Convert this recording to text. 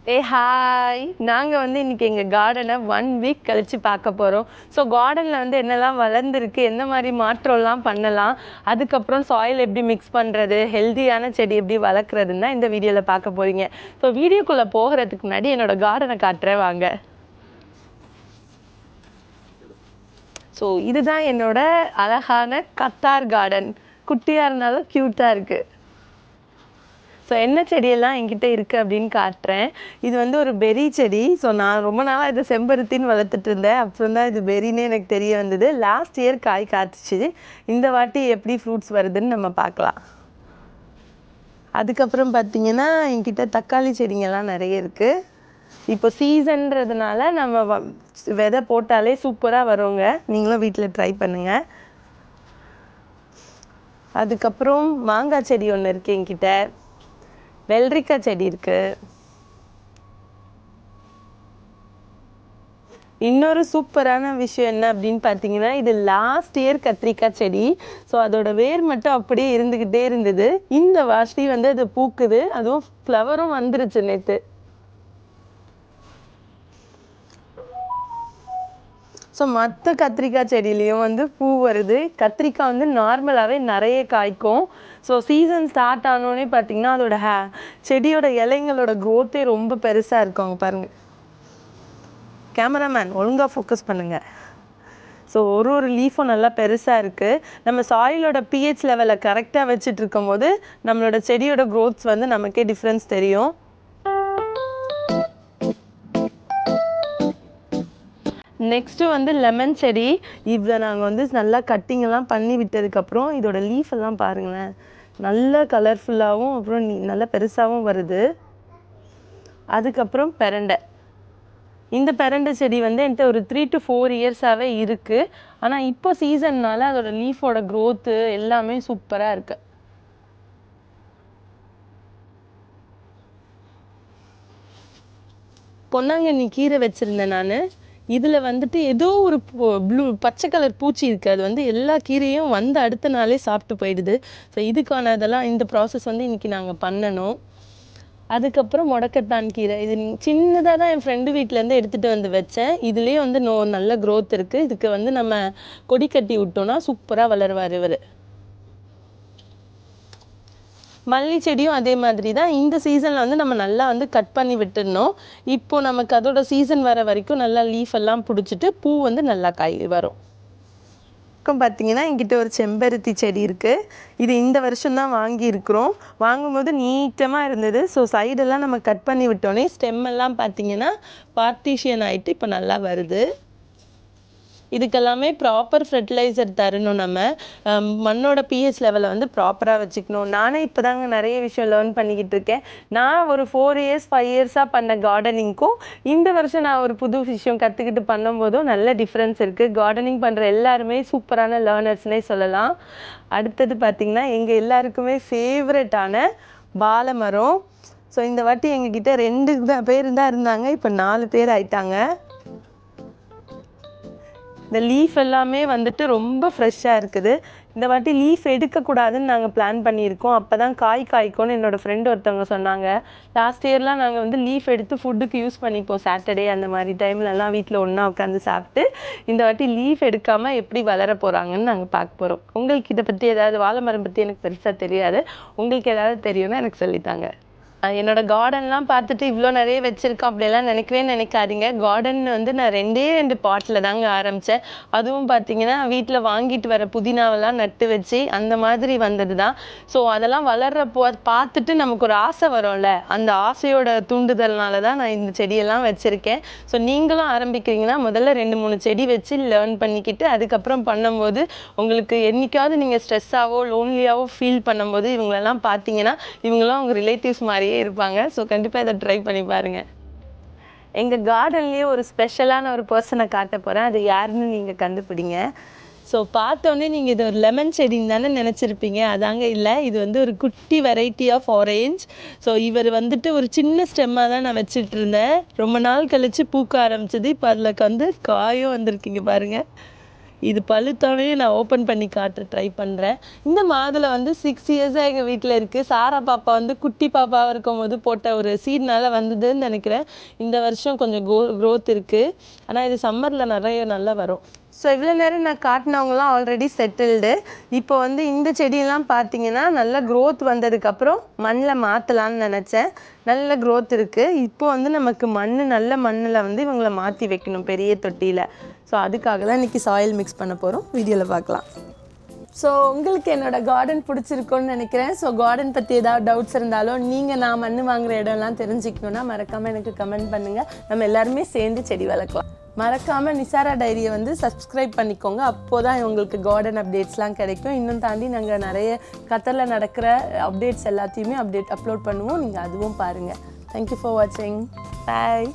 Hi! நாங்க இன்னைக்கு எங்க கார்டனை 1 வீக் கழிச்சு பார்க்க போறோம். ஸோ கார்டன்ல என்னெல்லாம் வளர்ந்துருக்கு, என்ன மாரி மாற்றம்லாம் பண்ணலாம், அதுக்கப்புறம் சாயில் எப்படி மிக்ஸ் பண்றது, ஹெல்தியான செடி எப்படி வளர்க்குறதுன்னு தான் இந்த வீடியோல பார்க்க போறீங்க. ஸோ வீடியோக்குள்ள போகிறதுக்கு முன்னாடி என்னோட கார்டனை காட்டுறேன் வாங்க. ஸோ இதுதான் என்னோட அழகான கத்தார் கார்டன். குட்டியா இருந்தாலும் க்யூட்டா இருக்கு. ஸோ என்ன செடியெல்லாம் என்கிட்ட இருக்குது அப்படின்னு காட்டுறேன். இது ஒரு பெரி செடி. ஸோ நான் ரொம்ப நாளாக இதை செம்பருத்தின்னு வளர்த்துட்டு இருந்தேன். அப்புறம் தான் இது பெரின்னு எனக்கு தெரிய வந்தது. லாஸ்ட் இயர் காய் காய்ச்சிச்சு. இந்த வாட்டி எப்படி ஃப்ரூட்ஸ் வருதுன்னு நம்ம பார்க்கலாம். அதுக்கப்புறம் பார்த்தீங்கன்னா என்கிட்ட தக்காளி செடிங்கெல்லாம் நிறைய இருக்குது. இப்போ சீசன்றதுனால நம்ம விதை போட்டாலே சூப்பராக வருங்க. நீங்களும் வீட்டில் ட்ரை பண்ணுங்கள். அதுக்கப்புறம் மாங்காய் செடி ஒன்று இருக்குது என்கிட்ட. வெள்ளரிக்காய் செடி இருக்கு. இன்னொரு சூப்பரான விஷயம் என்ன அப்படின்னு பார்த்தீங்கன்னா, இது லாஸ்ட் இயர் கத்திரிக்காய் செடி. ஸோ அதோட வேர் மட்டும் அப்படியே இருந்துக்கிட்டே இருந்தது. இந்த வாட்டி அது பூக்குது. அதுவும் ஃப்ளவரும் வந்துருச்சு நேற்று. ஸோ மற்ற கத்திரிக்காய் செடியிலையும் பூ வருது. கத்திரிக்காய் நார்மலாகவே நிறைய காய்க்கும். ஸோ சீசன் ஸ்டார்ட் ஆனோடனே பார்த்தீங்கன்னா அதோட செடியோட இலைங்களோட க்ரோத்தே ரொம்ப பெருசாக இருக்கும். அவங்க பாருங்கள். கேமராமேன் ஒழுங்காக ஃபோக்கஸ் பண்ணுங்கள். ஸோ ஒரு லீஃபும் நல்லா பெருசாக இருக்குது. நம்ம சாயிலோட பிஹெச் லெவலை கரெக்டாக வச்சுட்டு இருக்கும் போது நம்மளோட செடியோட க்ரோத்ஸ் நமக்கே டிஃப்ரென்ஸ் தெரியும். நெக்ஸ்ட்டு லெமன் செடி. இதை நாங்கள் நல்லா கட்டிங்கெல்லாம் பண்ணி விட்டதுக்கப்புறம் இதோட லீஃப் எல்லாம் பாருங்களேன், நல்ல கலர்ஃபுல்லாகவும் அப்புறம் நல்லா பெருசாகவும் வருது. அதுக்கப்புறம் பெரண்டை. இந்த பெரண்டை செடி என்கிட்ட ஒரு 3 to 4 இயர்ஸாகவே இருக்குது. ஆனால் இப்போ சீசன்னால் அதோட லீஃபோட க்ரோத்து எல்லாமே சூப்பராக இருக்குது. பொன்னாங்கண்ணி கீரை வச்சுருந்தேன் நான். இதில் ஏதோ ஒரு பச்சை கலர் பூச்சி இருக்குது. அது எல்லா கீரையும் அடுத்த நாளே சாப்பிட்டு போயிடுது. ஸோ இதுக்கான இதெல்லாம் இந்த ப்ராசஸ் இன்றைக்கி நாங்கள் பண்ணணும். அதுக்கப்புறம் முடக்கத்தான் கீரை. இது சின்னதாக தான் என் ஃப்ரெண்டு வீட்டிலேருந்து எடுத்துகிட்டு வச்சேன். இதுலேயே நல்ல க்ரோத் இருக்குது. இதுக்கு நம்ம கொடி கட்டி விட்டோன்னா சூப்பராக வளருவார் இவர். மல்லி செடியும் அதே மாதிரி தான். இந்த சீசனில் நம்ம நல்லா கட் பண்ணி விட்டுடணும். இப்போது நமக்கு அதோட சீசன் வர வரைக்கும் நல்லா லீஃப் எல்லாம் பிடிச்சிட்டு பூ நல்லா காய் வரும். பார்த்தீங்கன்னா என்கிட்ட ஒரு செம்பருத்தி செடி இருக்குது. இது இந்த வருஷம் தான் வாங்கியிருக்கிறோம். வாங்கும்போது நீட்டமாக இருந்தது. ஸோ சைடெல்லாம் நம்ம கட் பண்ணி விட்டோன்னே ஸ்டெம்மெல்லாம் பார்த்தீங்கன்னா பார்ட்டிஷியன் ஆகிட்டு இப்போ நல்லா வருது. இதுக்கெல்லாமே ப்ராப்பர் ஃபெர்டிலைசர் தரணும். நம்ம மண்ணோட பிஹெச் லெவலை ப்ராப்பராக வச்சுக்கணும். நானே இப்போ தாங்க நிறைய விஷயம் லேர்ன் பண்ணிக்கிட்டு இருக்கேன். நான் ஒரு 4 இயர்ஸ் 5 இயர்ஸாக பண்ண கார்டனிங்க்கும் இந்த வருஷம் நான் ஒரு புது விஷயம் கற்றுக்கிட்டு பண்ணும்போதும் நல்ல டிஃப்ரென்ஸ் இருக்குது. கார்டனிங் பண்ணுற எல்லாருமே சூப்பரான லேர்னர்ஸ்னே சொல்லலாம். அடுத்தது பார்த்திங்கன்னா எங்கள் எல்லாருக்குமே ஃபேவரட்டான வாழை மரம். ஸோ இந்த வாட்டி எங்ககிட்ட 2 பேர் தான் இருந்தாங்க. இப்போ 4 பேர் ஆயிட்டாங்க. இந்த லீஃப் எல்லாமே ரொம்ப ஃப்ரெஷ்ஷாக இருக்குது. இந்த வாட்டி லீஃப் எடுக்கக்கூடாதுன்னு நாங்கள் பிளான் பண்ணியிருக்கோம். அப்போ தான் காய்க்கும்னு என்னோடய ஃப்ரெண்டு ஒருத்தவங்க சொன்னாங்க. லாஸ்ட் இயர்லாம் நாங்கள் லீஃப் எடுத்து ஃபுட்டுக்கு யூஸ் பண்ணிப்போம். சாட்டர்டே அந்த மாதிரி டைம்லலாம் வீட்டில் ஒன்றா உட்காந்து சாப்பிட்டு. இந்த வாட்டி லீஃப் எடுக்காமல் எப்படி வளர போகிறாங்கன்னு நாங்கள் பார்க்க போகிறோம். உங்களுக்கு இதை பற்றி ஏதாவது, வாழை மரம் பற்றி எனக்கு பெருசாக தெரியாது, உங்களுக்கு ஏதாவது தெரியும்னா எனக்கு சொல்லித்தாங்க. என்னோடய கார்டன்லாம் பார்த்துட்டு இவ்வளோ நிறைய வச்சுருக்கோம் அப்படியெல்லாம் நினைக்காதீங்க. கார்டன் நான் 2 பாட்டில் தாங்க ஆரம்பித்தேன். அதுவும் பார்த்தீங்கன்னா வீட்டில் வாங்கிட்டு வர புதினாவெல்லாம் நட்டு வச்சு அந்த மாதிரி வந்தது தான். ஸோ அதெல்லாம் வளர்கிறப்போ பார்த்துட்டு நமக்கு ஒரு ஆசை வரும்ல, அந்த ஆசையோட தூண்டுதல்னால தான் நான் இந்த செடியெல்லாம் வச்சுருக்கேன். ஸோ நீங்களும் ஆரம்பிக்கிறீங்கன்னா முதல்ல 2-3 செடி வச்சு லேர்ன் பண்ணிக்கிட்டு அதுக்கப்புறம் பண்ணும்போது உங்களுக்கு என்றைக்காவது நீங்கள் ஸ்ட்ரெஸ்ஸாவோ லோன்லியாவோ ஃபீல் பண்ணும்போது இவங்களெல்லாம் பார்த்தீங்கன்னா இவங்களாம் உங்கள் ரிலேட்டிவ்ஸ் மாதிரியே இருப்பாங்க. ஸோ கண்டிப்பாக இதை ட்ரை பண்ணி பாருங்கள். எங்கள் கார்டன்லேயே ஒரு ஸ்பெஷலான ஒரு பர்சனை காட்ட போகிறேன். அது யாருன்னு நீங்கள் கண்டுபிடிங்க. ஸோ பார்த்தோன்னே நீங்கள் இது ஒரு லெமன் செடின்னு தானே நினச்சிருப்பீங்க. அதாங்க இல்லை, இது ஒரு குட்டி வெரைட்டி ஆஃப் ஆரேஞ்ச். ஸோ இவர் ஒரு சின்ன ஸ்டெம்மாக தான் நான் வச்சுட்டு இருந்தேன். ரொம்ப நாள் கழித்து பூக்க ஆரம்பிச்சது. இப்போ அதில் காயும் வந்திருக்கீங்க பாருங்கள். இது பழுத்தாவே நான் ஓப்பன் பண்ணி காட்ட ட்ரை பண்ணுறேன். இந்த மாதுளை வந்து 6 இயர்ஸாக எங்கள் வீட்டில் இருக்குது. சாரா பாப்பா வந்து குட்டி பாப்பாவாக இருக்கும்போது போட்ட ஒரு சீட்னால வந்ததுன்னு நினைக்கிறேன். இந்த வருஷம் கொஞ்சம் க்ரோத் இருக்குது. ஆனால் இது சம்மரில் நிறைய நல்லா வரும். ஸோ இவ்வளோ நேரம் நான் காட்டினவங்களாம் ஆல்ரெடி செட்டில்டு. இப்போ வந்து இந்த செடியெல்லாம் பார்த்தீங்கன்னா நல்லா க்ரோத் வந்ததுக்கப்புறம் மண்ணில் மாற்றலான்னு நினச்சேன். நல்ல க்ரோத் இருக்குது. இப்போ வந்து நமக்கு நல்ல மண்ணில் வந்து இவங்களை மாற்றி வைக்கணும் பெரிய தொட்டியில். ஸோ அதுக்காக தான் இன்றைக்கி சாயில் மிக்ஸ் பண்ண போகிறோம். வீடியோவில் பார்க்கலாம். ஸோ உங்களுக்கு என்னோடய கார்டன் பிடிச்சிருக்குன்னு நினைக்கிறேன். ஸோ கார்டன் பற்றி ஏதாவது டவுட்ஸ் இருந்தாலும் நீங்கள் நான் மண் வாங்குகிற இடம்லாம் தெரிஞ்சுக்கணுன்னா மறக்காமல் எனக்கு கமெண்ட் பண்ணுங்கள். நம்ம எல்லாருமே சேர்ந்து செடி வளர்க்கலாம். மறக்காமல் நிசாரா டைரியை வந்து சப்ஸ்கிரைப் பண்ணிக்கோங்க. அப்போது தான் உங்களுக்கு கார்டன் அப்டேட்ஸ்லாம் கிடைக்கும். இன்னும் தாண்டி நாங்கள் நிறைய கத்தரில் நடக்கிற அப்டேட்ஸ் எல்லாத்தையுமே அப்லோட் பண்ணுவோம். நீங்கள் அதுவும் பாருங்கள். தேங்க்யூ ஃபார் வாட்சிங். பாய்.